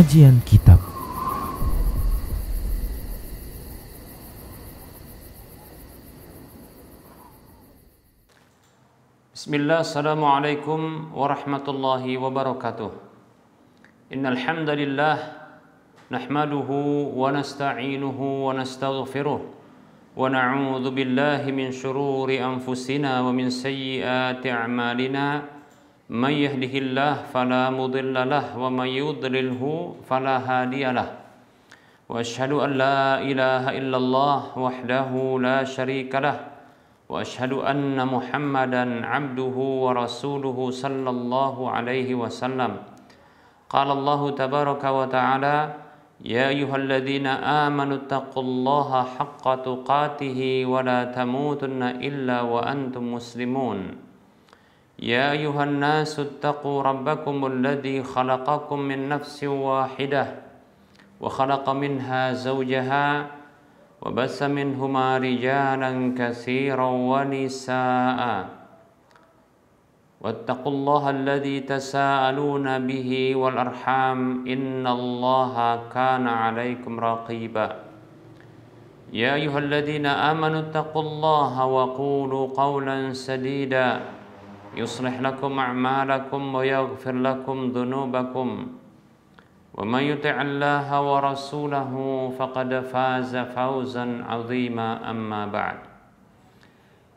Kajian Kitab. Bismillah, assalamualaikum warahmatullahi wabarakatuh. Innal hamdalillah nahmaduhu wa nasta'inuhu wa nastaghfiruh wa na'udzu billahi min shururi anfusina wa min sayyiati a'malina. May yahdihillahu fala mudilla lahu wa may yudlilhu fala hadiyalah. Wa asyhadu an la ilaha illallah wahdahu la syarika lah. Wa asyhadu anna Muhammadan abduhu wa rasuluhu sallallahu alaihi wasallam. Qala Allah tabaraka wa ta'ala, ya ayyuhalladzina amanu taqullaha haqqa tuqatih wa la tamutunna illa wa antum muslimun. Ya ayuhan nasu taqu rabbakumul ladzi khalaqakum min nafsin wahidah wa khalaqa minha zawjaha wa bassa minhuma rijalan katsiran wa nisaa'a wattaqullaha alladzi tasaaluna bihi wal arham innallaha kana 'alaikum raqiba. Ya ayyuhalladzina amanu taqullaha wa qulu qawlan sadida yuslih lakum a'malakum wa yaghfir lakum dhunubakum wa may yuti'illaha wa rasulahu faqad faza fawzan 'azima. Amma ba'd,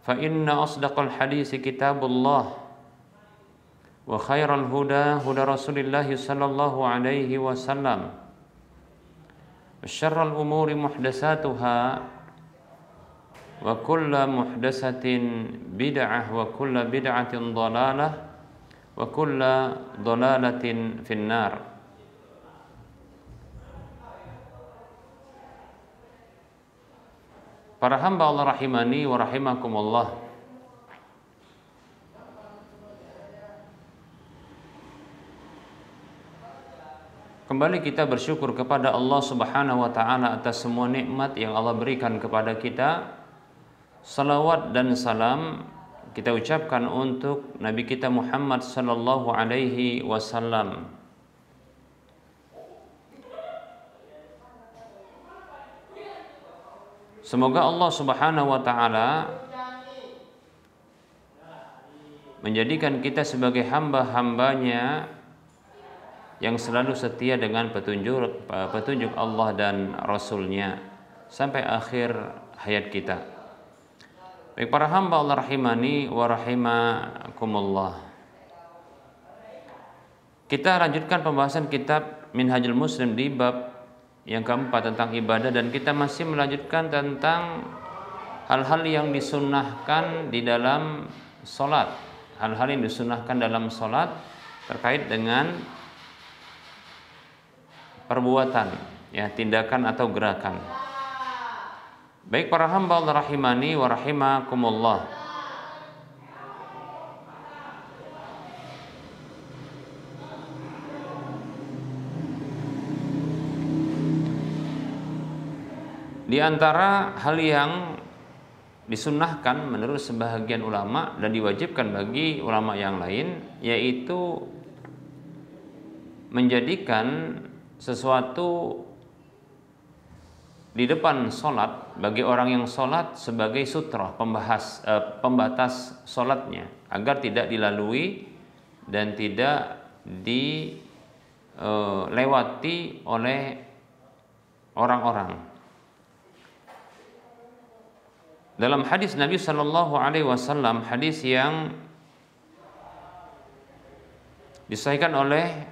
fa inna asdaqal hadits kitabullah wa khairal huda huda Rasulillah sallallahu alaihi wasallam wa syarrul umuri muhdatsatuha wa kulla muhdatsatin bid'ah wa kulla bid'atin dhalalah wa kulla dhalalatin finnar. Para hamba Allah rahimani wa rahimakumullah, kembali kita bersyukur kepada Allah Subhanahu wa taala atas semua nikmat yang Allah berikan kepada kita. Salawat dan salam kita ucapkan untuk Nabi kita Muhammad sallallahu alaihi wasallam. Semoga Allah Subhanahu wa taala menjadikan kita sebagai hamba-hambanya yang selalu setia dengan petunjuk Allah dan Rasul-Nya sampai akhir hayat kita. Baik para hamba Allah rahimani wa rahimakumullah, kita lanjutkan pembahasan kitab Minhajul Muslim di bab yang keempat tentang ibadah, dan kita masih melanjutkan tentang hal-hal yang disunnahkan di dalam sholat, hal-hal yang disunnahkan dalam sholat terkait dengan perbuatan, ya, tindakan atau gerakan. Baik para hamba Allah rahimani wa rahimakumullah, di antara hal yang disunnahkan menurut sebahagian ulama dan diwajibkan bagi ulama yang lain, yaitu menjadikan sesuatu di depan sholat bagi orang yang sholat sebagai sutrah, pembatas sholatnya, agar tidak dilalui dan tidak dilewati oleh orang-orang. Dalam hadis Nabi Shallallahu Alaihi Wasallam, hadis yang disahihkan oleh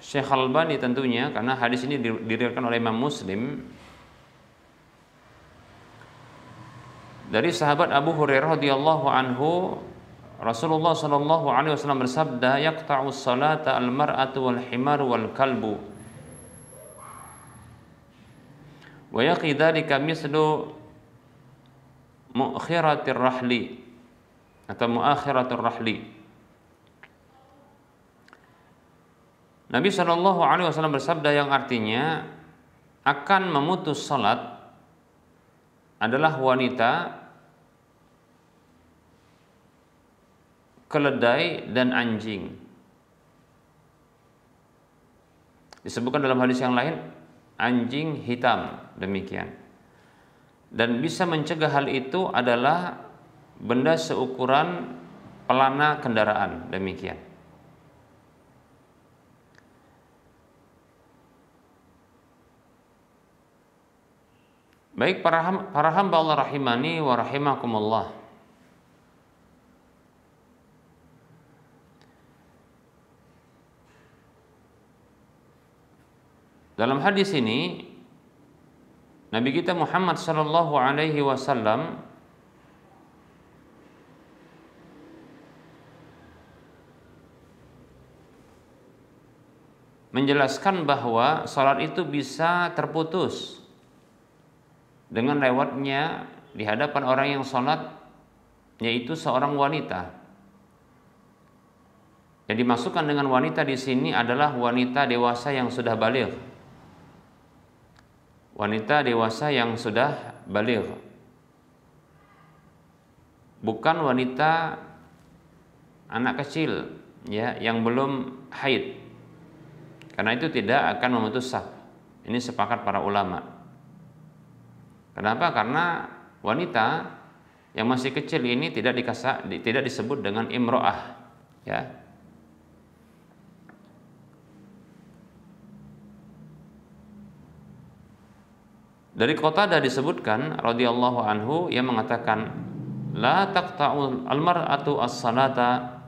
Syekh Al-Albani tentunya, karena hadis ini diriwayatkan oleh Imam Muslim, dari sahabat Abu Hurairah radhiyallahu anhu, Rasulullah sallallahu alaihi wasallam bersabda, yaqta'u salata al-mar'atu wal himaru wal kalbu wa yaqi dzalika mislu mu'akhiratir rahli atau mu'akhiratur rahli. Nabi sallallahu alaihi wasallam bersabda yang artinya akan memutus salat adalah wanita, keledai dan anjing. Disebutkan dalam hadis yang lain anjing hitam, demikian. Dan bisa mencegah hal itu adalah benda seukuran pelana kendaraan, demikian. Baik para hamba Allah rahimani wa rahimakumullah. Dalam hadis ini Nabi kita Muhammad sallallahu alaihi wasallam menjelaskan bahwa salat itu bisa terputus dengan lewatnya di hadapan orang yang salat, yaitu seorang wanita. Yang dimasukkan dengan wanita di sini adalah wanita dewasa yang sudah baligh. Wanita dewasa yang sudah baligh. Bukan wanita anak kecil ya yang belum haid. Karena itu tidak akan memutus sah. Ini sepakat para ulama. Kenapa? Karena wanita yang masih kecil ini tidak disebut dengan imro'ah, ya. Dari Qatadah disebutkan radhiyallahu anhu yang mengatakan la taqta'u al-mar'atu as-salata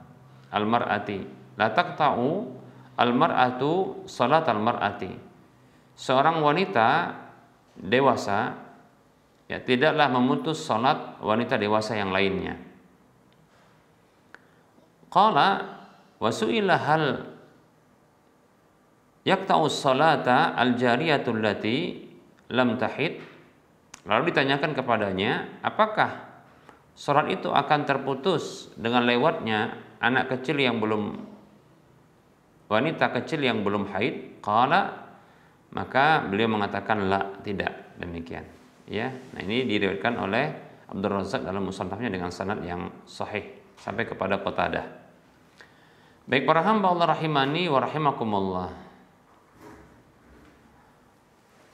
al-mar'ati. La taqta'u al-mar'atu salat al-mar'ati. Seorang wanita dewasa ya tidaklah memutus salat wanita dewasa yang lainnya. Qala wa su'ila hal yaqta'u salata al-jariyatu allati lam tahid. Lalu ditanyakan kepadanya, apakah salat itu akan terputus dengan lewatnya anak kecil yang belum, wanita kecil yang belum haid? Qala, maka beliau mengatakan la, tidak, demikian. Ya, nah ini diriwayatkan oleh Abdul Razak dalam musannafnya dengan sanad yang sahih sampai kepada Qatadah. Baik para hamba Allah rahimani wa rahimakumullah.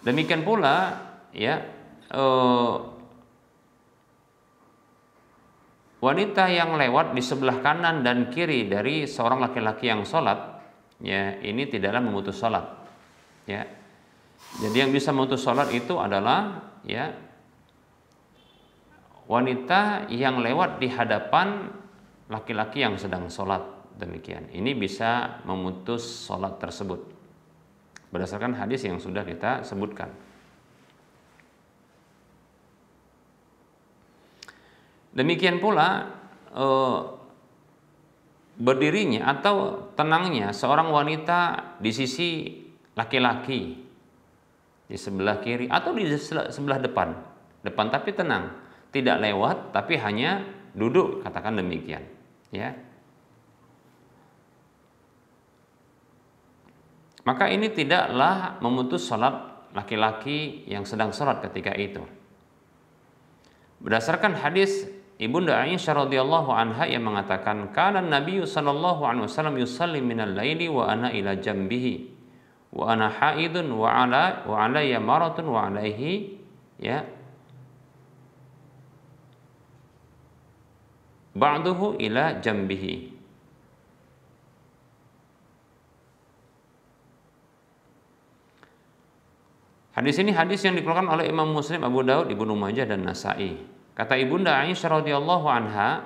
Demikian pula ya wanita yang lewat di sebelah kanan dan kiri dari seorang laki-laki yang sholat, ya ini tidaklah memutus sholat. Ya, jadi yang bisa memutus sholat itu adalah ya wanita yang lewat di hadapan laki-laki yang sedang sholat, demikian. Ini bisa memutus sholat tersebut berdasarkan hadis yang sudah kita sebutkan. Demikian pula berdirinya atau tenangnya seorang wanita di sisi laki-laki di sebelah kiri atau di sebelah depan tapi tenang, tidak lewat tapi hanya duduk, katakan demikian, ya. Maka ini tidaklah memutus salat laki-laki yang sedang salat ketika itu. Berdasarkan hadis Ibunda Aisyah radhiyallahu anha yang mengatakan, kana Nabi sallallahu alaihi wasallam yusalli minal laili wa ana ila jambihi wa ana haidun wa alayya maratun wa alaihi ya ba'duhu ila jambihi. Hadis ini hadis yang dikeluarkan oleh Imam Muslim, Abu Daud, Ibnu Majah dan Nasa'i. Kata Ibunda Aisyah radhiyallahu anha,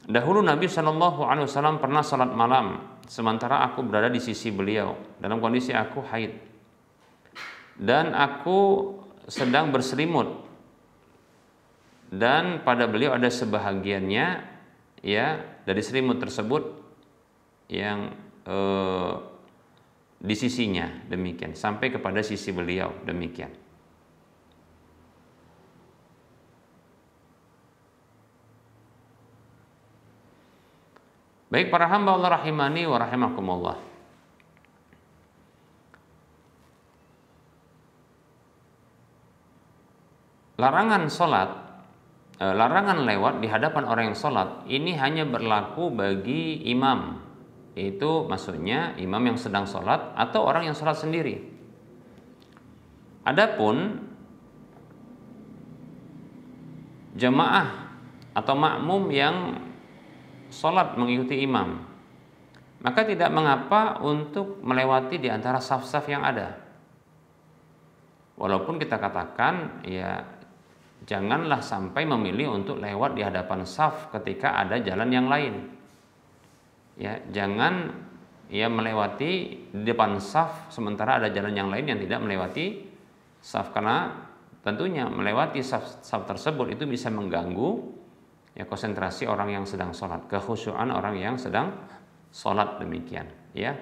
dahulu Nabi Shallallahu alaihi wasallam pernah salat malam sementara aku berada di sisi beliau dalam kondisi aku haid. Dan aku sedang berselimut. Dan pada beliau ada sebahagiannya ya dari selimut tersebut yang di sisinya, demikian, sampai kepada sisi beliau, demikian. Baik para hamba Allah rahimani wa rahimakumullah. Larangan lewat di hadapan orang yang sholat ini hanya berlaku bagi imam, itu maksudnya imam yang sedang sholat atau orang yang sholat sendiri. Adapun jamaah atau makmum yang sholat mengikuti imam, maka tidak mengapa untuk melewati di antara saf-saf yang ada. Walaupun kita katakan ya janganlah sampai memilih untuk lewat di hadapan saf ketika ada jalan yang lain. Ya, jangan melewati di depan saf sementara ada jalan yang lain yang tidak melewati saf, karena tentunya melewati saf tersebut itu bisa mengganggu ya konsentrasi orang yang sedang sholat, kekhusyuan orang yang sedang sholat, demikian ya.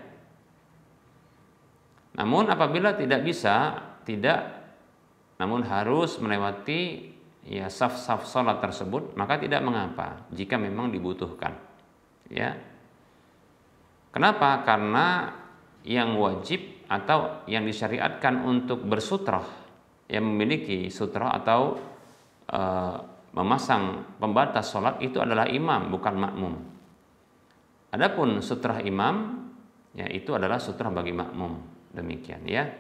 Namun apabila namun harus melewati ya saf-saf sholat tersebut, maka tidak mengapa jika memang dibutuhkan ya. Kenapa? Karena yang wajib atau yang disyariatkan untuk bersutrah, yang memiliki sutrah atau memasang pembatas sholat itu adalah imam, bukan makmum. Adapun sutrah imam, ya itu adalah sutrah bagi makmum, demikian ya.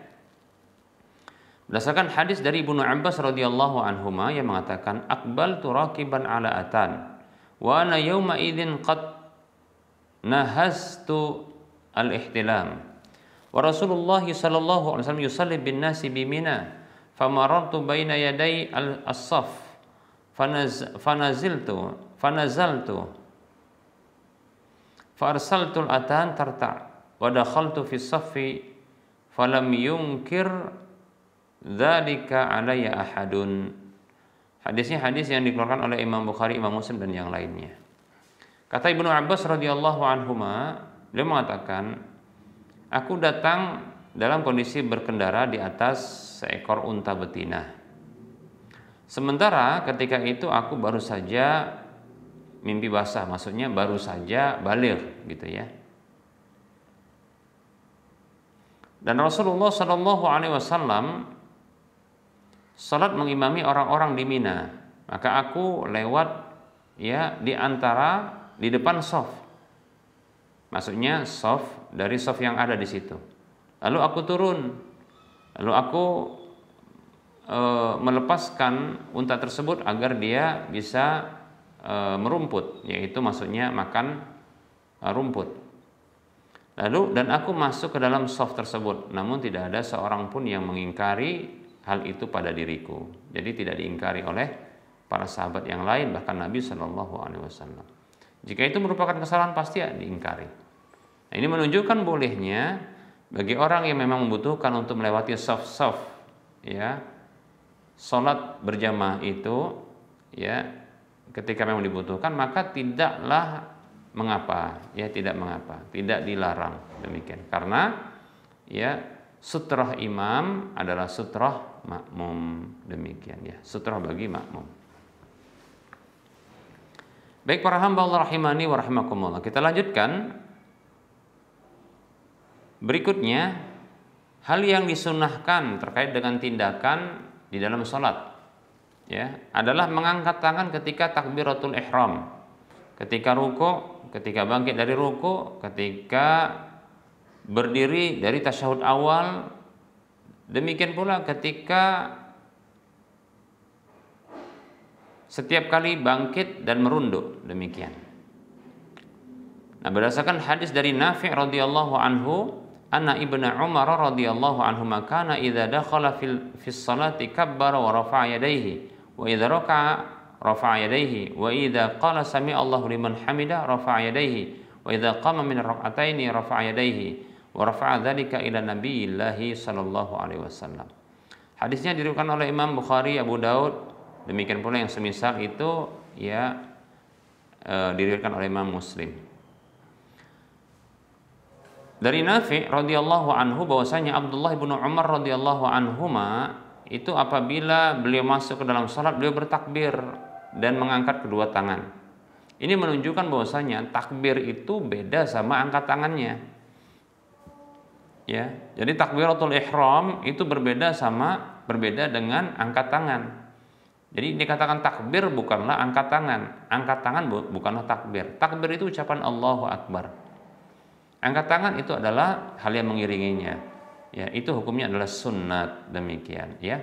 Berdasarkan hadis dari Ibnu Abbas radhiyallahu anhuma yang mengatakan aqbaltu raqiban ala atan wa ana yawma idzin qad nahastu al-ihtilam wa Rasulullah sallallahu alaihi wasallam yusalli bin nasi bi Mina famarartu baina yaday as-saf fanazaltu farsaltu al-atan tarta wa dakhaltu fi as-saffi falam yunkir dzalika alayya ahadun. Hadisnya hadis yang dikeluarkan oleh Imam Bukhari, Imam Muslim dan yang lainnya. Kata Ibnu Abbas radhiyallahu anhuma, beliau mengatakan, aku datang dalam kondisi berkendara di atas seekor unta betina. Sementara ketika itu aku baru saja mimpi basah, maksudnya baru saja baligh gitu ya. Dan Rasulullah Shallallahu Alaihi Wasallam salat mengimami orang-orang di Mina, maka aku lewat ya di depan shaf, maksudnya shaf dari shaf yang ada di situ. Lalu aku turun, lalu aku melepaskan unta tersebut agar dia bisa merumput, yaitu maksudnya makan rumput. Lalu dan aku masuk ke dalam shaf tersebut, namun tidak ada seorang pun yang mengingkari hal itu pada diriku. Jadi tidak diingkari oleh para sahabat yang lain, bahkan Nabi Shallallahu Alaihi Wasallam. Jika itu merupakan kesalahan pasti ya diingkari. Nah, ini menunjukkan bolehnya bagi orang yang memang membutuhkan untuk melewati saf-saf ya salat berjamaah itu ya ketika memang dibutuhkan, maka tidaklah mengapa ya, tidak mengapa, tidak dilarang demikian, karena ya sutrah imam adalah sutrah makmum, demikian ya, sutrah bagi makmum. Baik para hamba Allah rahimani wa rahimakumullah, kita lanjutkan. Berikutnya, hal yang disunahkan terkait dengan tindakan di dalam sholat ya adalah mengangkat tangan ketika takbiratul ihram, ketika ruku, ketika bangkit dari ruku, ketika berdiri dari tasyahud awal, demikian pula ketika setiap kali bangkit dan merunduk, demikian. Nah, berdasarkan hadis dari Nafi' radhiyallahu anhu, anna Ibnu Umar radhiyallahu anhu kana idza dakhala fis salati kabbara wa rafa'a yadayhi wa idza raka'a rafa'a yadayhi wa idza qala sami Allahu liman hamidah rafa'a yadayhi wa idza qama min rak'ataini rafa'a yadayhi wa rafa'a dzalika ila nabiyillahi sallallahu alaihi wasallam. Hadisnya diriwayatkan oleh Imam Bukhari, Abu Daud, demikian pula yang semisal itu ya diriwayatkan oleh Imam Muslim. Dari Nafi' radhiyallahu anhu bahwasanya Abdullah bin Umar radhiyallahu anhuma itu apabila beliau masuk ke dalam salat, beliau bertakbir dan mengangkat kedua tangan. Ini menunjukkan bahwasanya takbir itu beda sama angkat tangannya. Ya, jadi takbiratul ihram itu berbeda dengan angkat tangan. Jadi dikatakan takbir bukanlah angkat tangan bukanlah takbir. Takbir itu ucapan Allahu Akbar. Angkat tangan itu adalah hal yang mengiringinya. Ya, itu hukumnya adalah sunnat, demikian ya.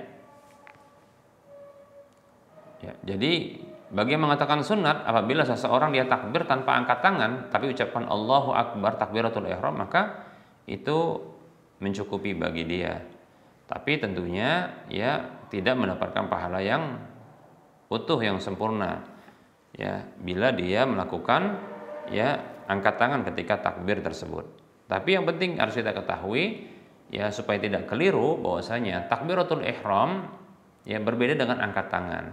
Ya, jadi bagi yang mengatakan sunat, apabila seseorang dia takbir tanpa angkat tangan tapi ucapan Allahu Akbar takbiratul ihram, maka itu mencukupi bagi dia. Tapi tentunya ya tidak mendapatkan pahala yang utuh, yang sempurna. Ya, bila dia melakukan ya angkat tangan ketika takbir tersebut. Tapi yang penting harus kita ketahui ya, supaya tidak keliru, bahwasanya takbiratul ihram ya berbeda dengan angkat tangan.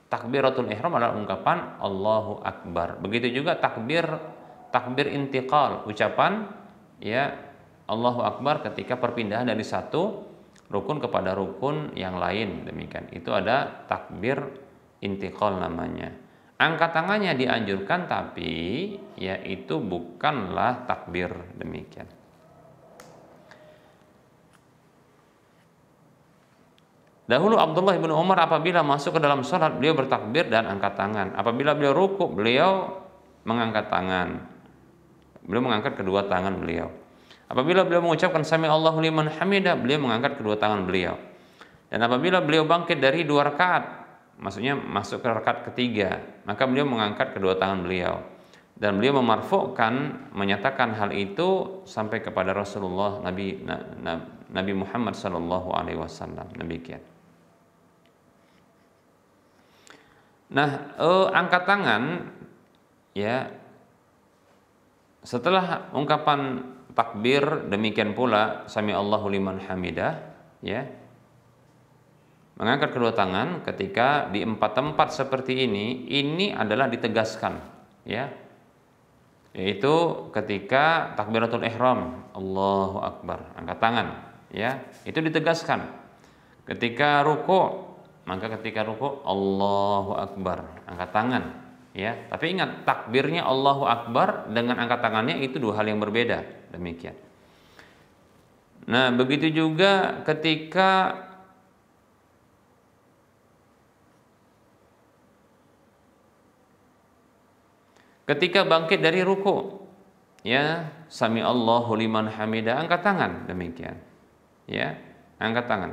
Takbiratul ihram adalah ungkapan Allahu Akbar. Begitu juga takbir intiqal, ucapan ya Allahu Akbar ketika perpindahan dari satu rukun kepada rukun yang lain, demikian. Itu ada takbir intiqal namanya. Angkat tangannya dianjurkan, tapi ya itu bukanlah takbir, demikian. Dahulu Abdullah bin Umar apabila masuk ke dalam sholat, beliau bertakbir dan angkat tangan. Apabila beliau rukuk, beliau mengangkat tangan. Beliau mengangkat kedua tangan beliau. Apabila beliau mengucapkan sami Allahu liman hamidah, beliau mengangkat kedua tangan beliau. Dan apabila beliau bangkit dari 2 rakaat, maksudnya masuk ke rakaat ketiga, maka beliau mengangkat kedua tangan beliau. Dan beliau memarfu'kan, menyatakan hal itu sampai kepada Rasulullah Nabi Muhammad sallallahu alaihi wasallam, demikian. Nah, angkat tangan ya setelah ungkapan takbir, demikian pula sami Allahu liman hamidah ya. Mengangkat kedua tangan ketika di 4 tempat seperti ini adalah ditegaskan ya. Yaitu ketika takbiratul ihram, Allahu Akbar, angkat tangan ya, itu ditegaskan. Ketika ruku', maka ketika ruku' Allahu Akbar, angkat tangan ya. Tapi ingat, takbirnya Allahu Akbar dengan angkat tangannya itu 2 hal yang berbeda, demikian. Nah, begitu juga ketika bangkit dari ruku' ya, sami Allahu liman hamidah, angkat tangan, demikian ya, angkat tangan.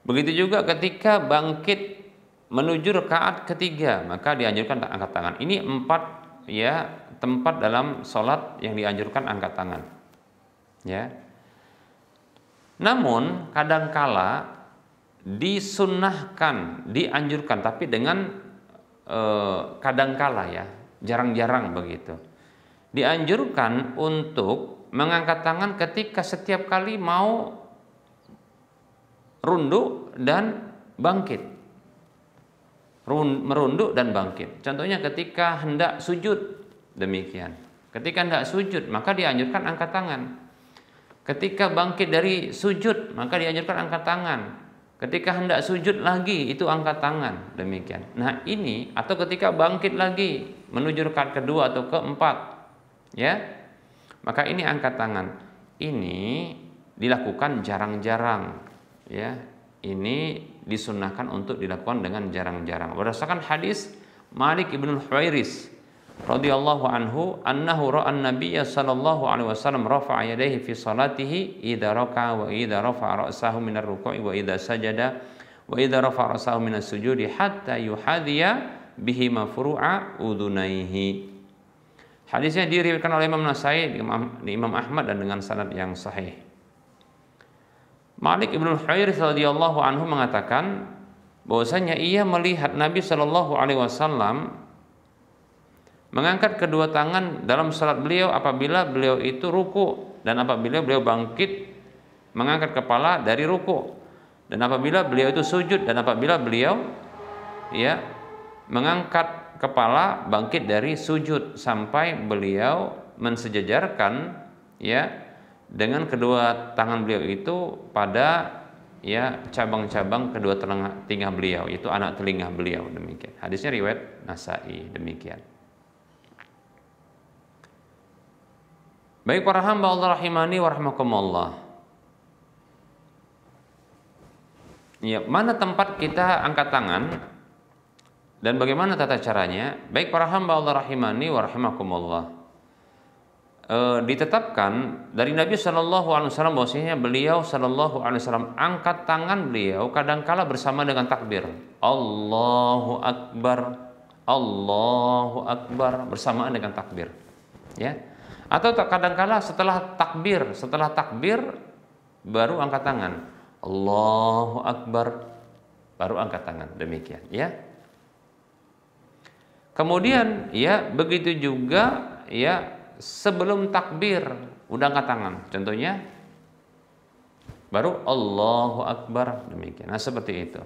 Begitu juga ketika bangkit menuju rakaat ketiga, maka dianjurkan angkat tangan. Ini 4 ya tempat dalam sholat yang dianjurkan angkat tangan ya. Namun kadangkala disunnahkan, dianjurkan, tapi dengan kadangkala ya, jarang-jarang begitu. Dianjurkan untuk mengangkat tangan ketika setiap kali mau runduk dan bangkit. Merunduk dan bangkit. Contohnya ketika hendak sujud, demikian. Ketika hendak sujud, maka dianjurkan angkat tangan. Ketika bangkit dari sujud, maka dianjurkan angkat tangan. Ketika hendak sujud lagi, itu angkat tangan, demikian. Nah, ini atau ketika bangkit lagi menuju rakaat kedua atau keempat ya, maka ini angkat tangan. Ini dilakukan jarang-jarang ya, ini disunnahkan untuk dilakukan dengan jarang-jarang. Berdasarkan hadis Malik ibn Huwairis radhiyallahu anhu, annahu ra'a an-nabiyya sallallahu alaihi wasallam rafa'a yadayhi fi salatihi idza raka'a wa idza rafa'a ra'sahu min ar-ruku'i wa idza sajada wa idza rafa'a ra'sahu min as-sujudi hatta yuhadhiya bihi mafru'a udunaihi. Hadisnya diriwayatkan oleh Imam Nasai, Imam Ahmad dan dengan sanad yang sahih. Malik ibn Huwairis radhiyallahu anhu mengatakan bahwasanya ia melihat Nabi sallallahu alaihi wasallam mengangkat kedua tangan dalam salat beliau apabila beliau itu ruku, dan apabila beliau bangkit mengangkat kepala dari ruku, dan apabila beliau itu sujud, dan apabila beliau ya mengangkat kepala bangkit dari sujud, sampai beliau mensejajarkan ya dengan kedua tangan beliau itu pada ya cabang-cabang kedua telinga beliau, yaitu anak telinga beliau, demikian. Hadisnya riwayat Nasai, demikian. Baik para hamba Allah rahimani wa rahmakumullah. Ya, mana tempat kita angkat tangan? Dan bagaimana tata caranya? Baik para hamba Allah rahimani wa rahimakumullah. Ditetapkan dari Nabi Shallallahu Alaihi Wasallam bahwasanya beliau Shallallahu Alaihi Wasallam angkat tangan beliau kadangkala bersama dengan takbir Allahu Akbar bersamaan dengan takbir, ya. Atau kadangkala setelah takbir baru angkat tangan Allahu Akbar baru angkat tangan, demikian, ya. Kemudian ya begitu juga ya sebelum takbir udah angkat tangan, contohnya baru Allahu Akbar, demikian. Nah seperti itu.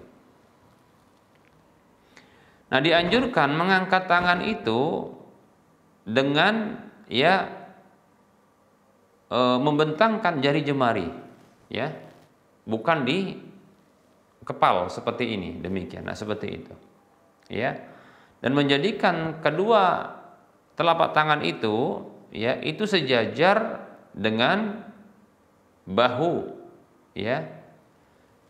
Nah dianjurkan mengangkat tangan itu dengan ya membentangkan jari jemari, ya, bukan di kepal seperti ini, demikian. Nah seperti itu, ya, dan menjadikan kedua telapak tangan itu ya itu sejajar dengan bahu, ya,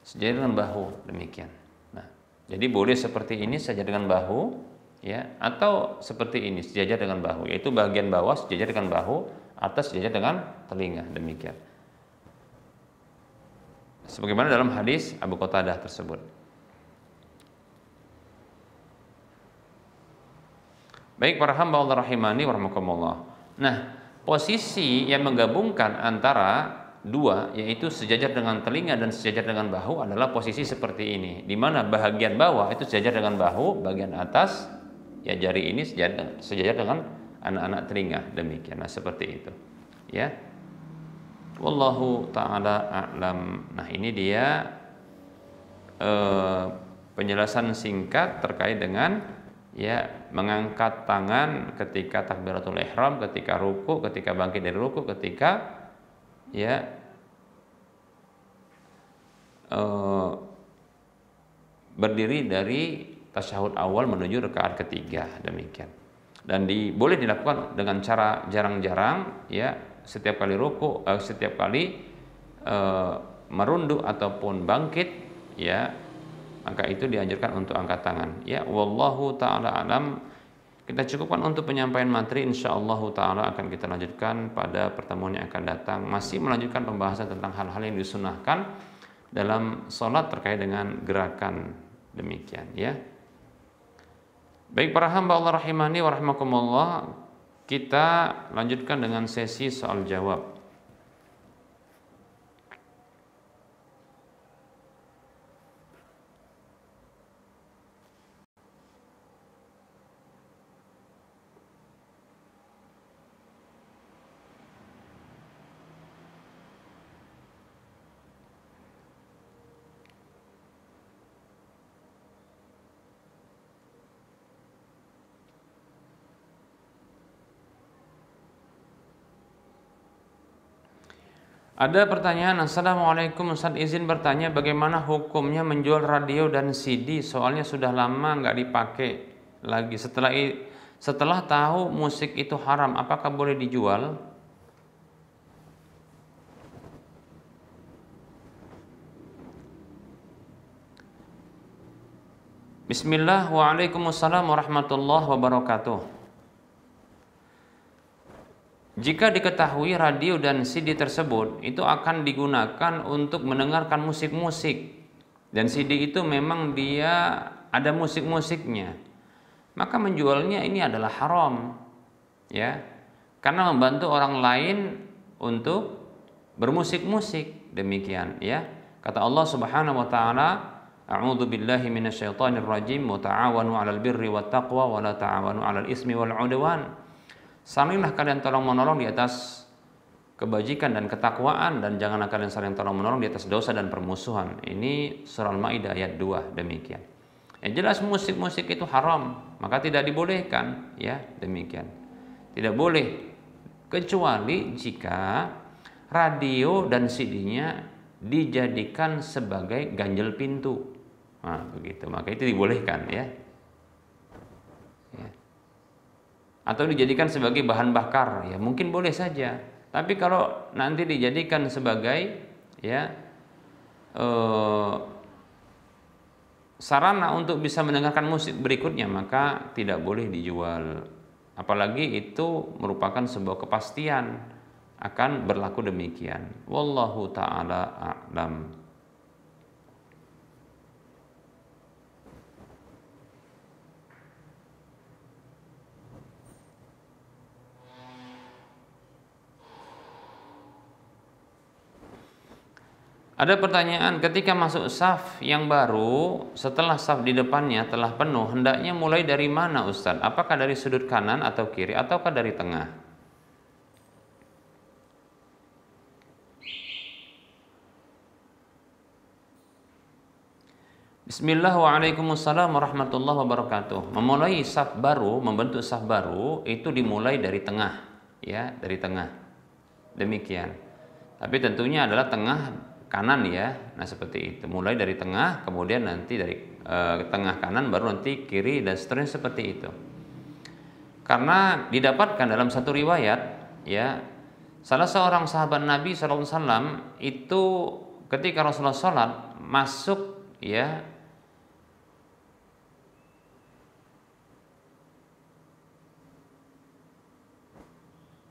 sejajar dengan bahu, demikian. Nah jadi boleh seperti ini sejajar dengan bahu, ya, atau seperti ini sejajar dengan bahu, yaitu bagian bawah sejajar dengan bahu, atas sejajar dengan telinga, demikian. Sebagaimana dalam hadis Abu Qatadah tersebut. Baik para hamba Allah rahimani wa rahimakumullah. Nah, posisi yang menggabungkan antara dua, yaitu sejajar dengan telinga dan sejajar dengan bahu, adalah posisi seperti ini, di mana bagian bawah itu sejajar dengan bahu, bagian atas ya jari ini sejajar dengan anak-anak telinga, demikian. Nah seperti itu, ya. Wallahu ta'ala a'lam. Nah ini dia penjelasan singkat terkait dengan ya mengangkat tangan ketika takbiratul ihram, ketika ruku, ketika bangkit dari ruku, ketika ya berdiri dari tasyahud awal menuju rakaat ketiga, demikian. Dan boleh dilakukan dengan cara jarang-jarang, ya, setiap kali ruku, setiap kali merunduk ataupun bangkit, ya, maka itu dianjurkan untuk angkat tangan. Ya, wallahu taala alam. Kita cukupkan untuk penyampaian materi, insyaallah taala akan kita lanjutkan pada pertemuan yang akan datang, masih melanjutkan pembahasan tentang hal-hal yang disunahkan dalam sholat terkait dengan gerakan, demikian, ya. Baik para hamba Allah rahimani wa rahimakumullah, kita lanjutkan dengan sesi soal jawab. Ada pertanyaan, Assalamualaikum Ustaz, izin bertanya bagaimana hukumnya menjual radio dan CD, soalnya sudah lama nggak dipakai lagi. Setelah tahu musik itu haram, apakah boleh dijual? Bismillah, waalaikumsalam warahmatullahi wabarakatuh. Jika diketahui radio dan CD tersebut itu akan digunakan untuk mendengarkan musik-musik, dan CD itu memang dia ada musik-musiknya, maka menjualnya ini adalah haram, ya, karena membantu orang lain untuk bermusik-musik, demikian, ya. Kata Allah Subhanahu wa taala, a'udzu billahi minasyaitonir rajim, wa ta'awanu 'alal birri wat taqwa wa la ta'awanu 'alal ismi wal 'udwan. Salinglah kalian tolong menolong di atas kebajikan dan ketakwaan, dan janganlah kalian saling tolong menolong di atas dosa dan permusuhan. Ini surah Al-Maidah ayat 2, demikian. Yang jelas musik-musik itu haram, maka tidak dibolehkan, ya, demikian. Tidak boleh kecuali jika radio dan CD-nya dijadikan sebagai ganjel pintu. Nah, begitu, maka itu dibolehkan, ya. Atau dijadikan sebagai bahan bakar, ya mungkin boleh saja. Tapi kalau nanti dijadikan sebagai, ya, sarana untuk bisa mendengarkan musik berikutnya, maka tidak boleh dijual. Apalagi itu merupakan sebuah kepastian akan berlaku demikian. Wallahu taala a'lam. Ada pertanyaan, ketika masuk saf yang baru, setelah saf di depannya telah penuh, hendaknya mulai dari mana Ustaz? Apakah dari sudut kanan atau kiri, ataukah dari tengah? Bismillah, waalaikumsalam warahmatullahi wabarakatuh. Memulai saf baru, membentuk saf baru, itu dimulai dari tengah, ya, dari tengah. Demikian. Tapi tentunya adalah tengah kanan ya. Nah seperti itu, mulai dari tengah, kemudian nanti dari tengah kanan, baru nanti kiri dan seterusnya, seperti itu. Karena didapatkan dalam satu riwayat ya, salah seorang sahabat Nabi SAW itu ketika Rasulullah sholat masuk ya,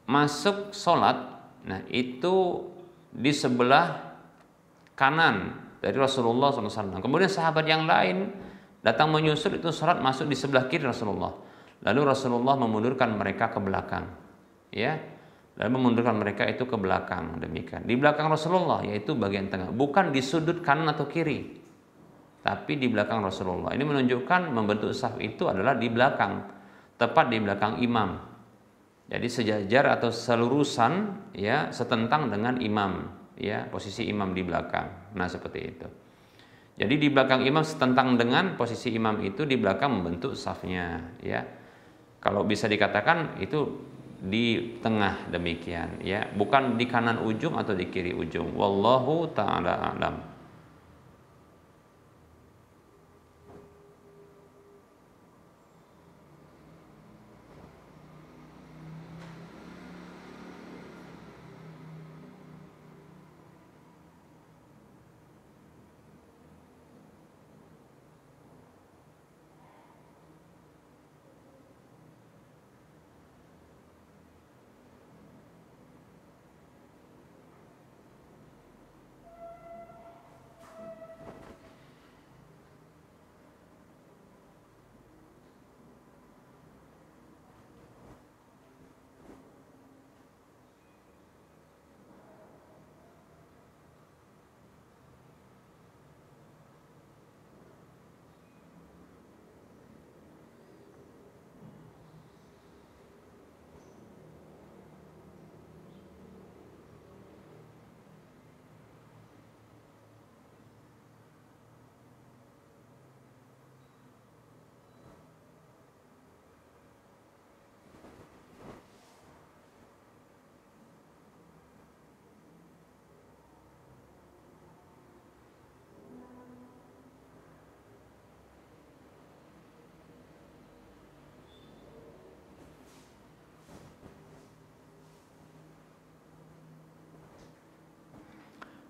masuk sholat, nah itu di sebelah kanan dari Rasulullah SAW. Kemudian sahabat yang lain datang menyusul, itu sholat masuk di sebelah kiri Rasulullah. Lalu Rasulullah memundurkan mereka ke belakang, ya, lalu memundurkan mereka itu ke belakang. Demikian di belakang Rasulullah, yaitu bagian tengah, bukan di sudut kanan atau kiri, tapi di belakang Rasulullah. Ini menunjukkan membentuk saf itu adalah di belakang, tepat di belakang imam. Jadi sejajar atau selurusan ya, setentang dengan imam. Ya, posisi imam di belakang. Nah, seperti itu. Jadi di belakang imam setentang dengan posisi imam itu, di belakang membentuk safnya, ya. Kalau bisa dikatakan itu di tengah, demikian, ya. Bukan di kanan ujung atau di kiri ujung. Wallahu taala a'lam.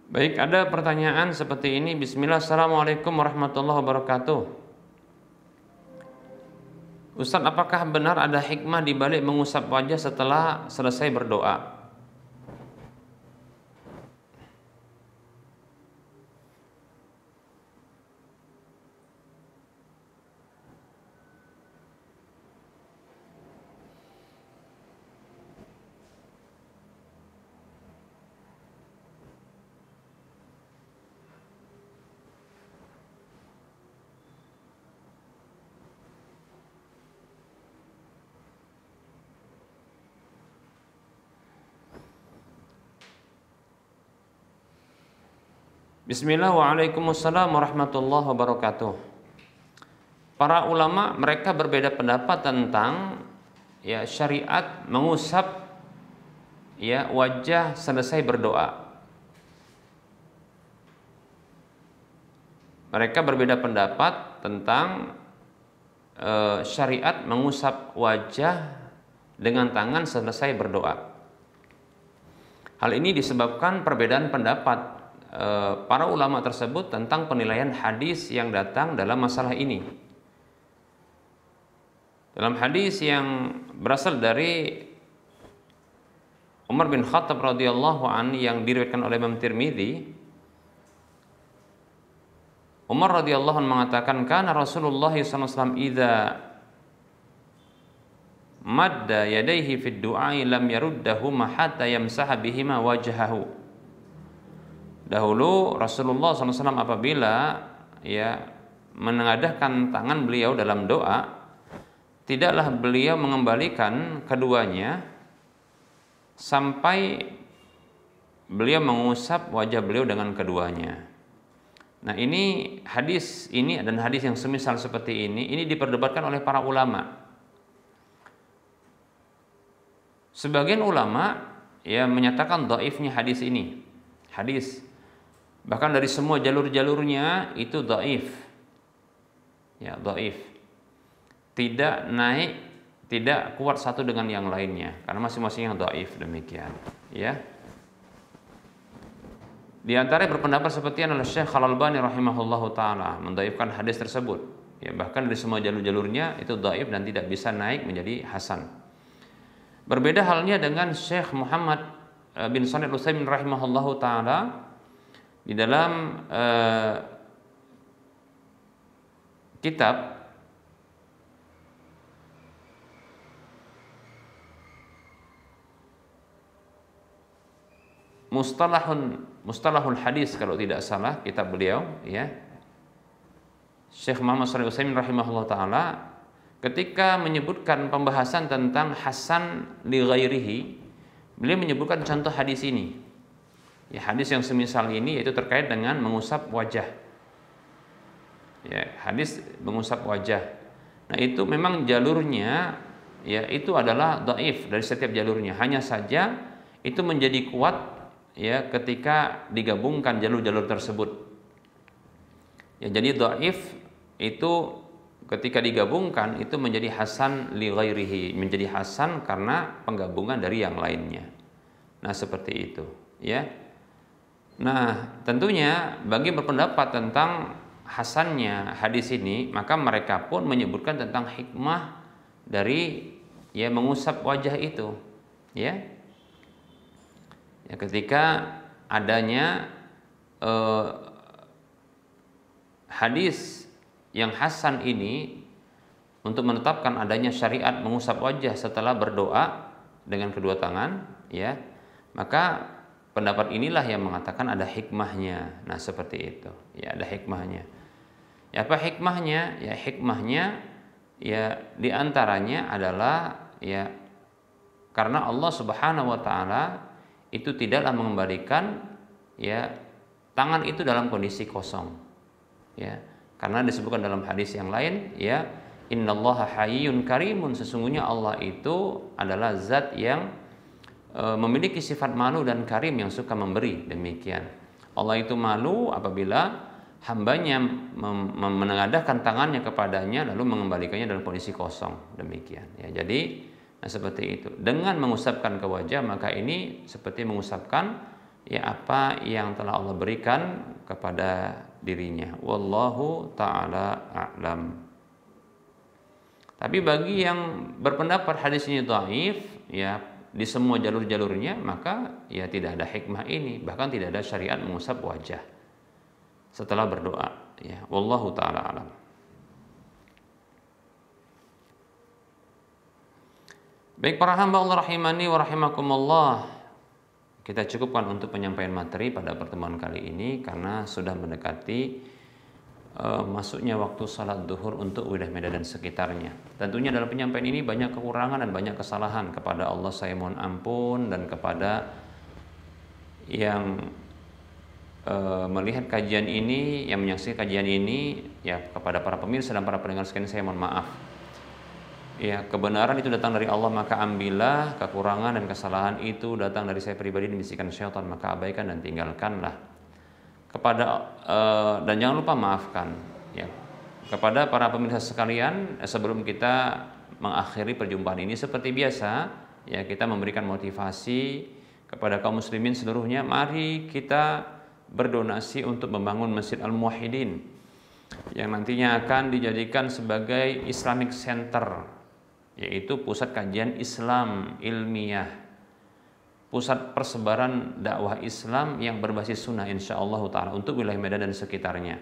Baik, ada pertanyaan seperti ini. Bismillah, assalamualaikum warahmatullahi wabarakatuh. Ustaz, apakah benar ada hikmah di balik mengusap wajah setelah selesai berdoa? Bismillah, waalaikumsalam warahmatullahi wabarakatuh. Para ulama mereka berbeda pendapat tentang ya syariat mengusap ya wajah selesai berdoa. Mereka berbeda pendapat tentang syariat mengusap wajah dengan tangan selesai berdoa. Hal ini disebabkan perbedaan pendapat para ulama tersebut tentang penilaian hadis yang datang dalam masalah ini. Dalam hadis yang berasal dari Umar bin Khattab radhiyallahu an yang diriwayatkan oleh Imam Tirmidzi, Umar radhiyallahu an mengatakan, kana Rasulullah sallallahu alaihi wasallam idza madda yadayhi fid du'ai lam yaruddahuma hatta yamsaha bihima wajhahu. Dahulu Rasulullah SAW apabila menengadahkan tangan beliau dalam doa, tidaklah beliau mengembalikan keduanya sampai beliau mengusap wajah beliau dengan keduanya. Nah, ini hadis ini dan hadis yang semisal seperti ini diperdebatkan oleh para ulama. Sebagian ulama menyatakan dhaifnya hadis ini. Hadis bahkan dari semua jalur-jalurnya itu dhaif. Ya, dhaif. Tidak naik, tidak kuat satu dengan yang lainnya karena masing-masing yang dhaif, demikian, ya. Di antara berpendapat seperti adalah Syekh Al-Albani rahimahullahu taala mendhaifkan hadis tersebut. Ya, bahkan dari semua jalur-jalurnya itu dhaif dan tidak bisa naik menjadi hasan. Berbeda halnya dengan Syekh Muhammad bin Shalih Al-Utsaimin rahimahullahu taala di dalam kitab Mustalahul Hadis kalau tidak salah kitab beliau, ya. Syekh Muhammad Shalih Al-Utsaimin rahimahullah taala ketika menyebutkan pembahasan tentang hasan li ghairihi, beliau menyebutkan contoh hadis ini. Ya, hadis yang semisal ini yaitu terkait dengan mengusap wajah. Ya, hadis mengusap wajah. Nah, itu memang jalurnya itu adalah dhaif dari setiap jalurnya. Hanya saja itu menjadi kuat ketika digabungkan jalur-jalur tersebut. Ya, jadi dhaif itu ketika digabungkan itu menjadi hasan li ghairihi, menjadi hasan karena penggabungan dari yang lainnya. Nah, seperti itu, ya. Nah, tentunya bagi berpendapat tentang hasannya hadis ini, maka mereka pun menyebutkan tentang hikmah dari mengusap wajah itu, ya. Ya, ketika adanya hadis yang hasan ini untuk menetapkan adanya syariat mengusap wajah setelah berdoa dengan kedua tangan, ya, maka pendapat inilah yang mengatakan ada hikmahnya. Nah, seperti itu. Ya, ada hikmahnya. Ya, apa hikmahnya? Ya, hikmahnya di antaranya adalah karena Allah Subhanahu wa taala itu tidaklah mengembalikan tangan itu dalam kondisi kosong. Ya, karena disebutkan dalam hadis yang lain, innallaha hayyun karimun, sesungguhnya Allah itu adalah zat yang memiliki sifat malu dan karim yang suka memberi, demikian. Allah itu malu apabila hambanya menengadahkan tangannya kepadanya lalu mengembalikannya dalam kondisi kosong, demikian. Ya, jadi seperti itu. Dengan mengusapkan ke wajah maka ini seperti mengusapkan apa yang telah Allah berikan kepada dirinya. Wallahu taala a'lam. Tapi bagi yang berpendapat hadis ini dhaif, di semua jalur-jalurnya, maka tidak ada hikmah ini, bahkan tidak ada syariat mengusap wajah setelah berdoa. Ya, wallahu taala alam. Baik para hamba Allah rahimani wa rahimakumullah, kita cukupkan untuk penyampaian materi pada pertemuan kali ini karena sudah mendekati masuknya waktu salat duhur untuk wilayah Medan dan sekitarnya. Tentunya dalam penyampaian ini banyak kekurangan dan banyak kesalahan. Kepada Allah saya mohon ampun, dan kepada yang melihat kajian ini, yang menyaksikan kajian ini, kepada para pemirsa dan para pendengar sekalian saya mohon maaf. Ya, kebenaran itu datang dari Allah, maka ambillah. Kekurangan dan kesalahan itu datang dari saya pribadi dan bisikan syaitan, maka abaikan dan tinggalkanlah. Dan jangan lupa maafkan, kepada para pemirsa sekalian. Sebelum kita mengakhiri perjumpaan ini, seperti biasa, kita memberikan motivasi kepada kaum muslimin seluruhnya. Mari kita berdonasi untuk membangun Masjid Al-Muwahhidin yang nantinya akan dijadikan sebagai Islamic Center, yaitu pusat kajian Islam ilmiah, pusat persebaran dakwah Islam yang berbasis sunnah insyaallah ta'ala untuk wilayah Medan dan sekitarnya.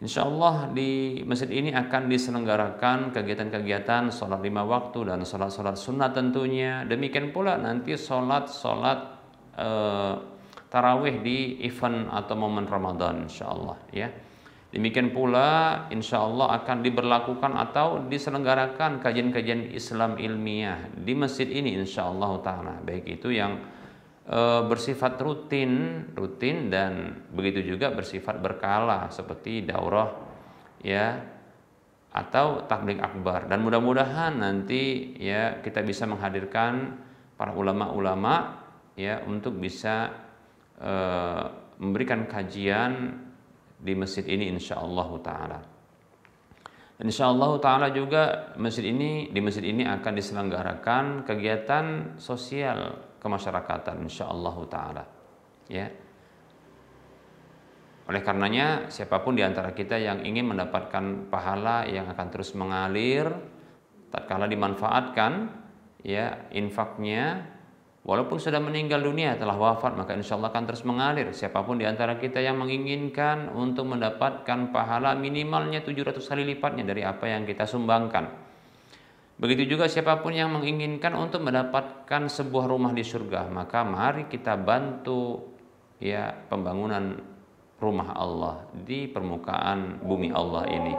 Insyaallah di masjid ini akan diselenggarakan kegiatan-kegiatan sholat 5 waktu dan sholat-sholat sunnah tentunya. Demikian pula nanti sholat tarawih di event atau momen Ramadan insyaallah ya. Demikian pula insyaallah akan diberlakukan atau diselenggarakan kajian-kajian Islam ilmiah di masjid ini insyaallah ta'ala, baik itu yang bersifat rutin dan begitu juga bersifat berkala seperti daurah ya atau tabligh akbar, dan mudah-mudahan nanti ya kita bisa menghadirkan para ulama-ulama ya untuk bisa memberikan kajian di masjid ini insyaallah ta'ala. Insyaallah ta'ala juga di masjid ini akan diselenggarakan kegiatan sosial kemasyarakatan insyaallah ta'ala ya. Oleh karenanya siapapun di antara kita yang ingin mendapatkan pahala yang akan terus mengalir tatkala dimanfaatkan ya infaknya, walaupun sudah meninggal dunia, telah wafat, maka insyaallah akan terus mengalir. Siapapun di antara kita yang menginginkan untuk mendapatkan pahala minimalnya 700 kali lipatnya dari apa yang kita sumbangkan. Begitu juga siapapun yang menginginkan untuk mendapatkan sebuah rumah di surga, maka mari kita bantu ya pembangunan rumah Allah di permukaan bumi Allah ini.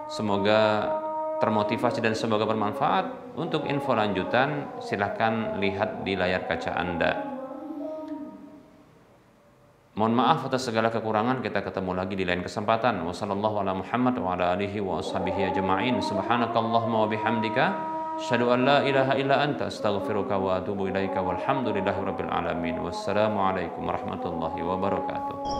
Semoga termotivasi dan semoga bermanfaat. Untuk info lanjutan silahkan lihat di layar kaca Anda. Mohon maaf atas segala kekurangan, kita ketemu lagi di lain kesempatan. Wassallallahu ala Muhammad wa ala alihi wa ashabihi ajma'in. Subhanakallahumma wa bihamdika asyhadu an la ilaha illa anta astaghfiruka wa atubu ilaika walhamdulillahi rabbil alamin. Wassalamu alaikum warahmatullahi wabarakatuh.